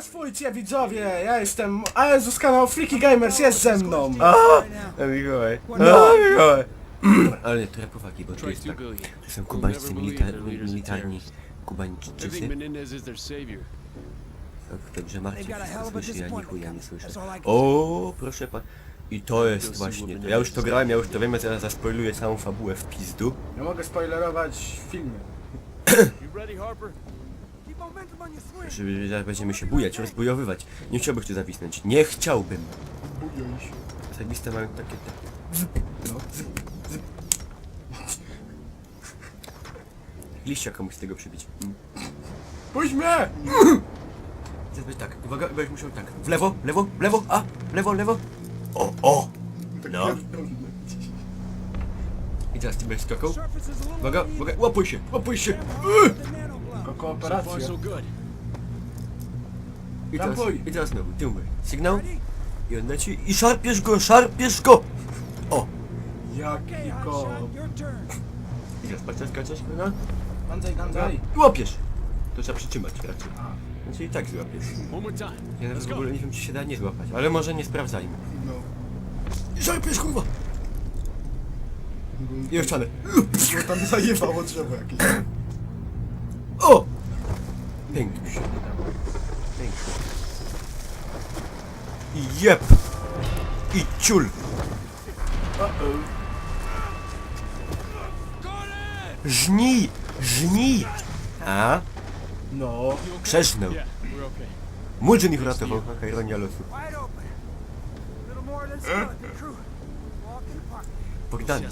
Swójcie widzowie, ja jestem, a Jezus kanał Freaky Gamers jest ze mną. Mikołaj. No. Mikołaj. Ale trochę powagi, bo to jest tak. To są kubańscy militarni Kubańczycy. Dobrze, Marcin wszystko słyszy, ja ni chuja nie słyszę. O, proszę pan. I to jest właśnie to. Ja już to grałem, ja już to wiem, ja zaraz zaspoiluję całą fabułę w pizdu. Ja mogę spoilerować w filmie. Że zaraz będziemy się bujać, rozbujowywać. Nie chciałbym tu zawisnąć. Nie chciałbym. Bujuj się. Zajebiste mają takie No. liścia komuś z tego przybić. Puść mnie! Teraz będzie tak, uwaga, będziesz musiał tak. W lewo, w lewo, a! Lewo, lewo. O! No. I teraz ty będziesz skakał. Uwaga, uwaga, łapuj się, łapuj się! Tylko kooperacja. I teraz znowu, ty mówisz. Sygnał. I on leci. I szarpiesz go, szarpiesz go! O! Jaki ko... I teraz patrz, skaczesz, no. Gandzaj. I łapiesz! To trzeba przytrzymać raczej. Znaczy i tak złapiesz. Ja nawet w ogóle nie wiem, czy się da nie złapać, ale może nie sprawdzajmy. No. I szarpiesz, kurwa! I owczane. Bo tam zajebało drzewo jakieś. O! Pięknie się udało. Pięknie. I jeb! I ciul! Żnij! Żnij! A? No. Przeżnął. Murzyn ich uratował. Jaka ironia losu. Bogdan.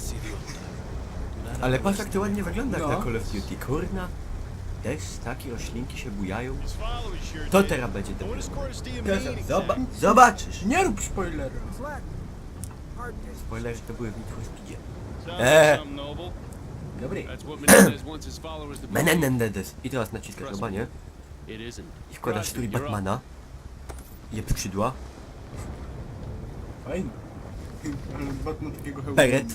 Ale patrz, jak to ładnie wygląda jak No. na Call of Duty. Kurna. Też takie roślinki się bujają. To teraz będzie dobre. Zobaczysz. Nie rób spoilera. Spoilerzy to były w Need for Speedzie. Dobry. Menendez. I teraz naciskasz chyba, nie? I wkładasz strój Batmana. Je skrzydła. Fajnie. Ale Batman takiego hełmu. Beret.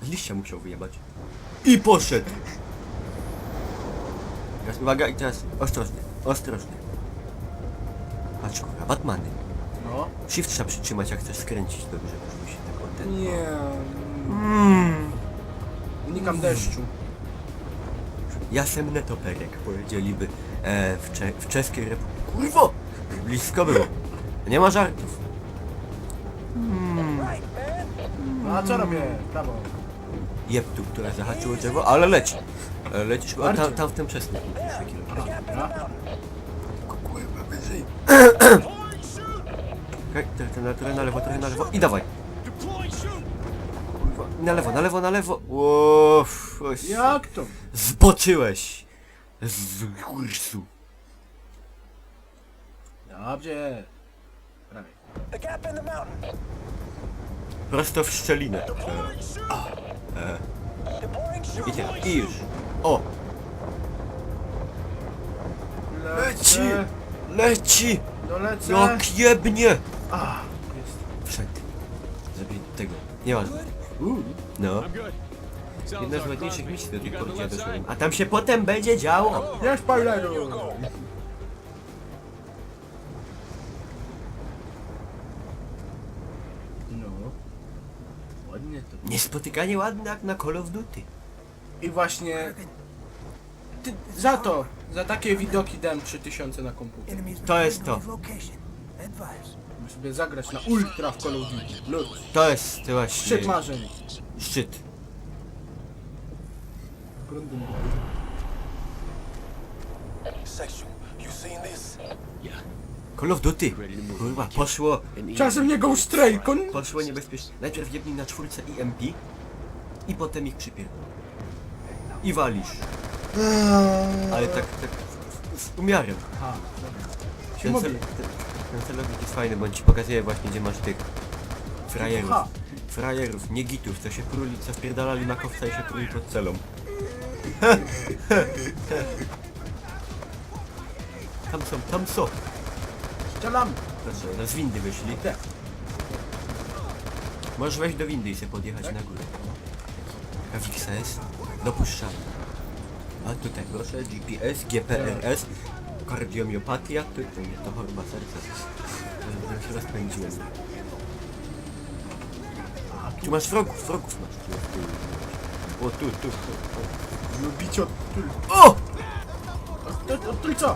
Z liścia musiał wyjebać. I poszedł. Teraz uwaga i teraz ostrożnie, ostrożnie. Patrz kurwa, Batmany. No. Shift trzeba przytrzymać jak chcesz skręcić dobrze, żeby się tak odten... Nie. Unikam deszczu. Jasem netoperek powiedzieliby w czeskiej republice. Kurwo! Blisko było. Nie ma żartów. No a co robię? Prawo. Jeb tu, które zahaczyło drzewo, ale leci. Lecisz, a tam w tym przesnę. Dobra. Kurwa, wyżej. Okej, trochę na lewo, trochę na lewo i dawaj. Kurwa, na lewo, na lewo, na lewo. Uff, Jak to? zboczyłeś. Z kursu. Dobrze. Prawie. Prosto w szczelinę. I już. O! Leci! Leci! Dolecę. Jak jebnie! A, jest. Wszedł. Zrobię tego. Nieważne. No. Jedna z ładniejszych misji do tej pory, gdzie ja doszedłem. A tam się potem będzie działo. Nie spoileru. No. Ładnie to. Niespotykanie ładne jak na Call of Duty. I właśnie... za takie widoki dałem 3000 na komputer. To jest to. Muszę sobie zagrać na ultra w Call of Duty. Lud. To jest właśnie... Szczyt marzeń. Szczyt. Call of Duty. Kurwa, poszło... Czasem nie go strajkon. Poszło niebezpiecznie. Najpierw jebnij na czwórce EMP i potem ich przypierdol. I walisz. Ale tak z umiarem. Aha, się Ten, mówi. ten celownik jest fajny, bo on ci pokazuje właśnie, gdzie masz tych frajerów. Aha. Frajerów, nie gitów, co się pruli, co wpierdalali na kowca i się pruli pod celą. Tam są. Strzelam. Proszę, z windy wyszli. Tak. Możesz wejść do windy i sobie podjechać na górę. Jaka wiksa jest? Dopuszczamy. A tutaj proszę, GPS, GPRS, kardiomiopatia, to nie, to choroba serca. Ja się rozpędziłem. Tu masz wrogów masz. O, tu. Lubicie od... O! Od trójca!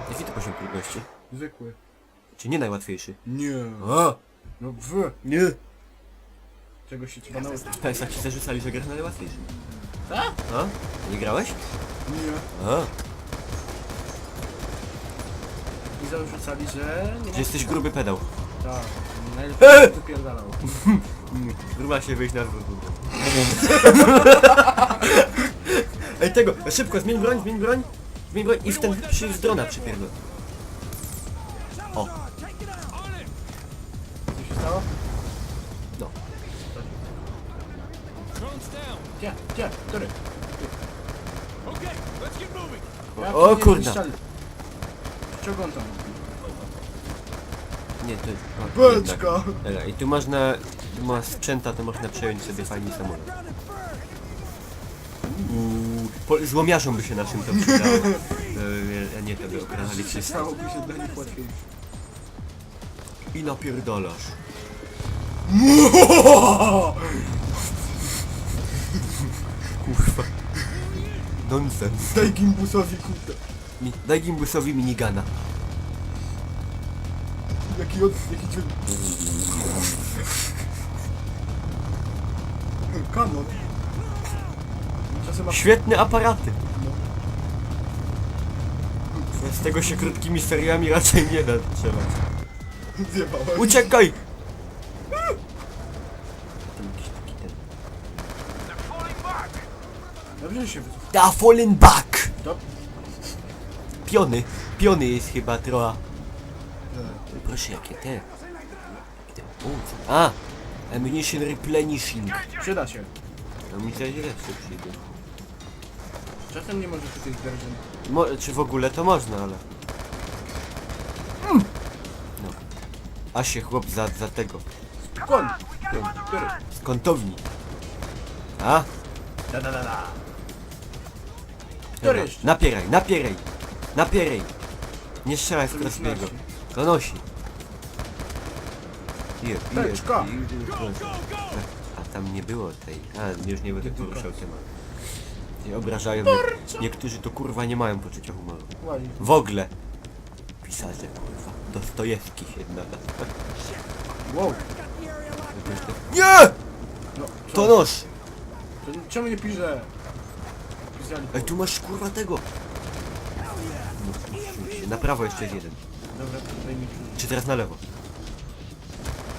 Jaki to poziom trudności? Zwykły. Czy nie najłatwiejszy? Nie. O! No Nie! czego się trzeba nauczyć? PSA ci zarzucali, że grasz na najłatwiejszy. Tak? A? Nie grałeś? Nie. A, I zarzucali, że... Nie że jesteś gruby pedał. Tak. Najlepiej wypierdalał. Gruba się wyjść na zwrót. Ej tego, szybko, zmień broń i w ten z drona przypierdol. O, Co się stało? no. Gdzie? Który? O kurna. Czego on tam? Nie, to... Beczka! Dobra, i tu masz sprzęta, to można przejąć sobie fajnie samolot. Złomiarzom by się naszym to przydało. A nie, to by okradali wszyscy. Stałoby się dla nich łatwiej. I napierdalasz. Kurwa. Nonsens. Daj gimbusowi kurde. Daj gimbusowi minigana. Jaki dźwięk. Kanon. Czasem masz... Świetne aparaty. Z tego się krótkimi seriami raczej nie da strzelać. Zjebałem. Uciekaj! Dobrze, że się wycofał. Da fallen back! Dob- Piony jest chyba trochę. Proszę, jakie te? A! Ammunition replenishing. Przyda się. No mi się lepsze przyjdzie. Czasem nie możesz tutaj zderzyć. Czy w ogóle to można, ale... No. A się chłop za tego. Kon! Który? Z kątowni. A? Da. Dobra. Który jeszcze? Napieraj! Nie strzelaj z crossbiego. To nosi. Beczka. A tam nie było tej. A, już nie będę poruszał temat. Nie obrażają. Niektórzy to kurwa nie mają poczucia humoru. Ładnie. W ogóle. Pisarze kurwa. Dostojewski jedna. Wow. Nie! No, To nóż! To czemu nie pisze? Pisali. Ej, tu masz kurwa tego! Na prawo jeszcze jest jeden. Dobra, daj mi Czy teraz na lewo?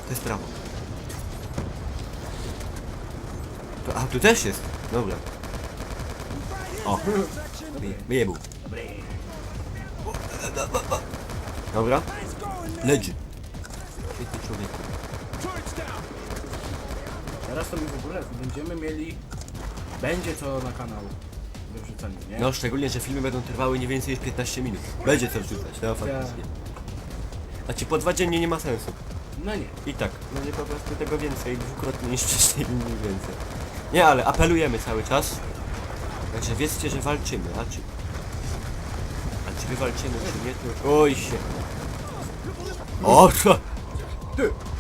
To jest prawo. A tu też jest. Dobra. O. Wyjebł. Dobra. Leży. Świetny człowieku. Teraz to my w ogóle będziemy mieli... Będzie to na kanał do wrzucania, nie? No szczególnie, że filmy będą trwały nie więcej niż 15 minut. Będzie co wrzucać, no faktycznie. A ci po 2 dziennie nie ma sensu. No nie. I tak, no nie po prostu tego więcej, dwukrotnie niż wcześniej, mniej więcej. Nie, ale apelujemy cały czas. Także wiedzcie, że walczymy, a czy wy walczymy, czy nie, to... Oj się. O, co?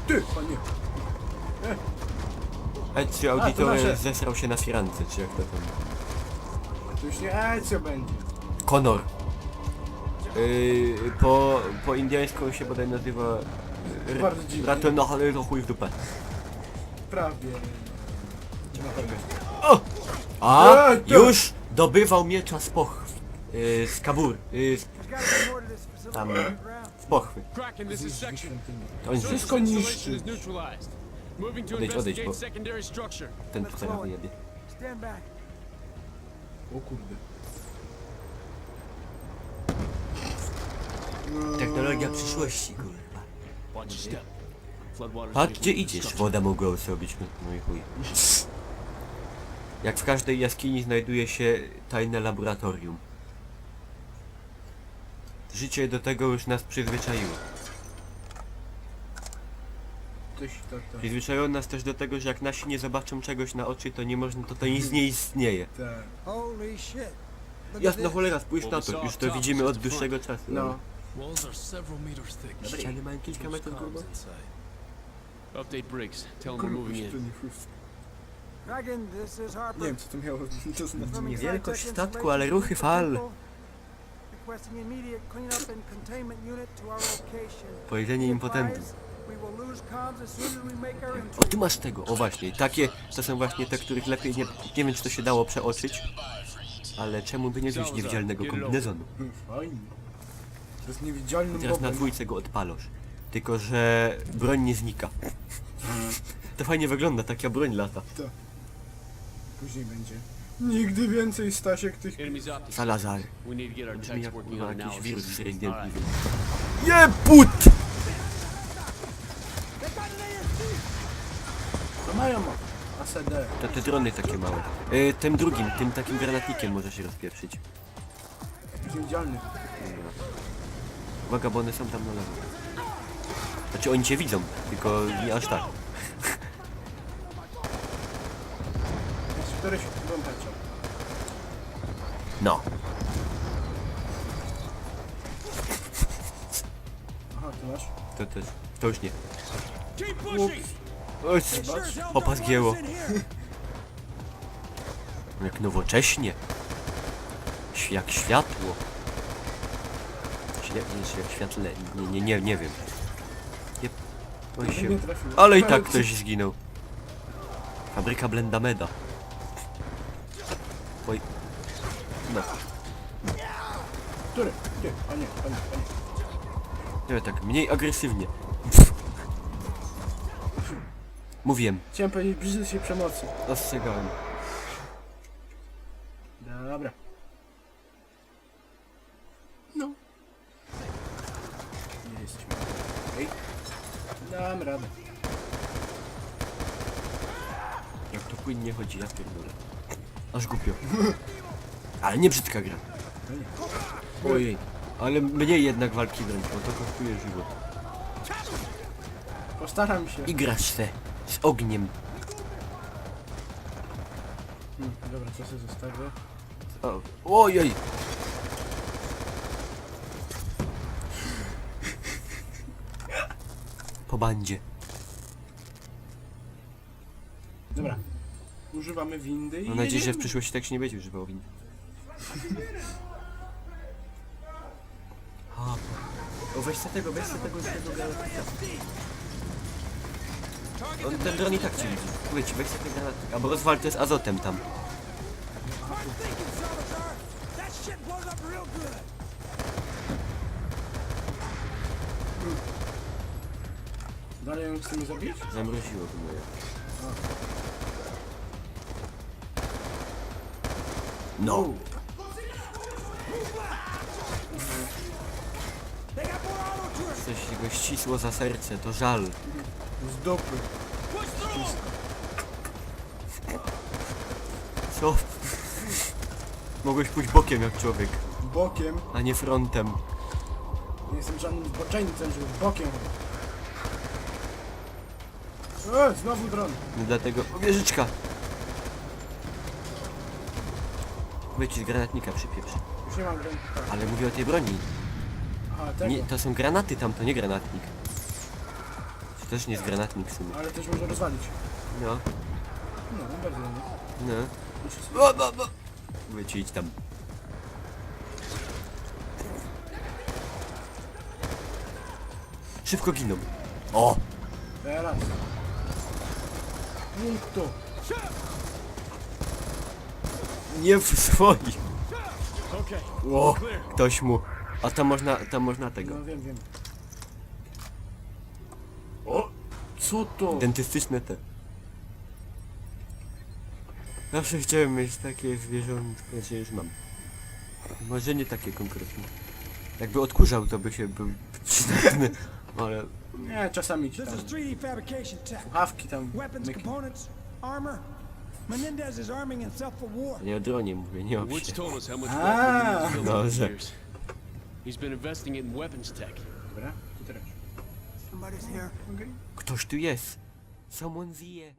Ty, panie. Ezio to Auditore nasze. zesrał się na firance, czy jak to tam... To już nie Ezio będzie. Konor. Po indiańsku się bodaj nazywa... Bardzo dziwnie. Rateno, ale to chuj w dupę. Prawie. Na pewno. O! A! Ej, to- Już dobywał miecza z pochwy. Z kabur. Tam... Z pochwy. Kraken, this is section. To on Wszystko Installation niszczy. is neutralized. Moving to Odejdź, investigate bo- secondary structure. Ten tu teraz wyjebie. O kurde. Technologia przyszłości, kurwa. Watch your step. Floodwaters Patrz leaving gdzie the idziesz, structure. woda mogła zrobić, no i chuj. Jak w każdej jaskini znajduje się tajne laboratorium. Życie do tego już nas przyzwyczaiło. coś to. Przyzwyczajono nas też do tego, że jak nasi nie zobaczą czegoś na oczy, to nie można, to nic nie istnieje. Tak. Holy shit. Look at Jasna this. cholera, spójrz na to, już to widzimy od dłuższego czasu. No. Walls are several meters thick. Ściany mają kilka metrów grubo. Update Briggs. Tell them we're moving in. Dragon, this is Harper. Nie wiem co to miało to znaczy. Confirming Niewielkość side check statku, ale ruchy fal. installation. Requesting immediate cleanup and containment unit to our location. Powiedzenie impotentów. Advise, we will lose comms as soon as we make our entry. O, ty masz tego, o właśnie, takie, to są właśnie te, których lepiej nie wiem, czy to się dało przeoczyć, ale czemu by nie wziąć niewidzialnego kombinezonu? Fajnie. To jest niewidzialny Teraz na bobem. dwójce go odpalasz, tylko że broń nie znika. To fajnie wygląda, taka broń lata. Później będzie. Nigdy więcej Stasiek tych... Enemies optic. Salazar. We need to get our Brzmi techs jak working kurwa on jakiś wirus analysis. inteligentny. Alright. Jebut! To mają ACD. To te drony takie małe. Tym drugim, tym takim granatnikiem może się rozpieprzyć. Niewidzialny. Uwaga, bo one są tam na lewo. Znaczy oni cię widzą, tylko nie aż tak. Jest któryś wątacza. No. Aha, ty masz? To też. To już nie. Keep pushing! Oj, opa zgięło. Jak nowocześnie. Jak światło. Jak światle. Nie wiem. Nie, oj się. Nie trafił. Ale i tak ktoś zginął. Fabryka Blendameda. Oj. No. Który? Ty? A nie. Nie, tak mniej agresywnie. Mówiłem, Chciałem powiedzieć, brzydzy się przemocy. ostrzegałem. Dobra. No. Nie jesteśmy. Okej. Dam radę. Jak to płynnie chodzi, ja pierdolę. Aż głupio. Ale nie brzydka gra. Ojej. Ale mniej jednak walki wręcz, bo to kosztuje żywot. Postaram się. I grasz se z ogniem. Dobra, co sobie zostawię? O, ojej. Po bandzie. Dobra. Używamy windy i Mam nadzieję, że w jedziemy. przyszłości tak się nie będzie używało win. O, weź sobie tego granatnika. On ten dron i tak cię widzi. Mówię ci, weź sobie ten granatnik. Albo rozwal to z azotem tam. That shit blows up real good. Dalej ją chcemy zabić? Zamroziło to moje. No. Coś go ścisło za serce, to żal. Z dupy. Co? Mogłeś pójść bokiem jak człowiek, Bokiem. a nie frontem. Nie jestem żadnym zboczeńcem, żeby bokiem. Znowu dron. No dlatego... O, wieżyczka! Mówię ci z granatnika przypieprzy. Już nie mam dron. Ale mówię o tej broni. Aha, tego. Nie, to są granaty tam, to nie granatnik. To też nie jest granatnik w sumie. Ale też może rozwalić. No, No, bardzo ładnie. no. Muszę sobie... No. Mówię ci, idź tam. Szybko giną. O! Teraz. Punktu. Nie w swoich. Okay. O! Ktoś mu... A tam można tego. No wiem. O! Co to? Dentystyczne te. Zawsze chciałem mieć takie zwierzątko, że już mam. Może nie takie konkretnie. Jakby odkurzał, to by się był przydatny, ale... Nie, czasami ci This tam is 3D fabrication tech. słuchawki tam Weapons, myki. components, armor. Menendez is arming himself for war. Nie o dronie mówię, nie o Witch psie. told us how much Ah. wealth we've built No, over the że- years. He's been investing it in weapons tech. Dobra, to teraz. Somebody's here. Okej. Ktoś tu jest. Someone's here.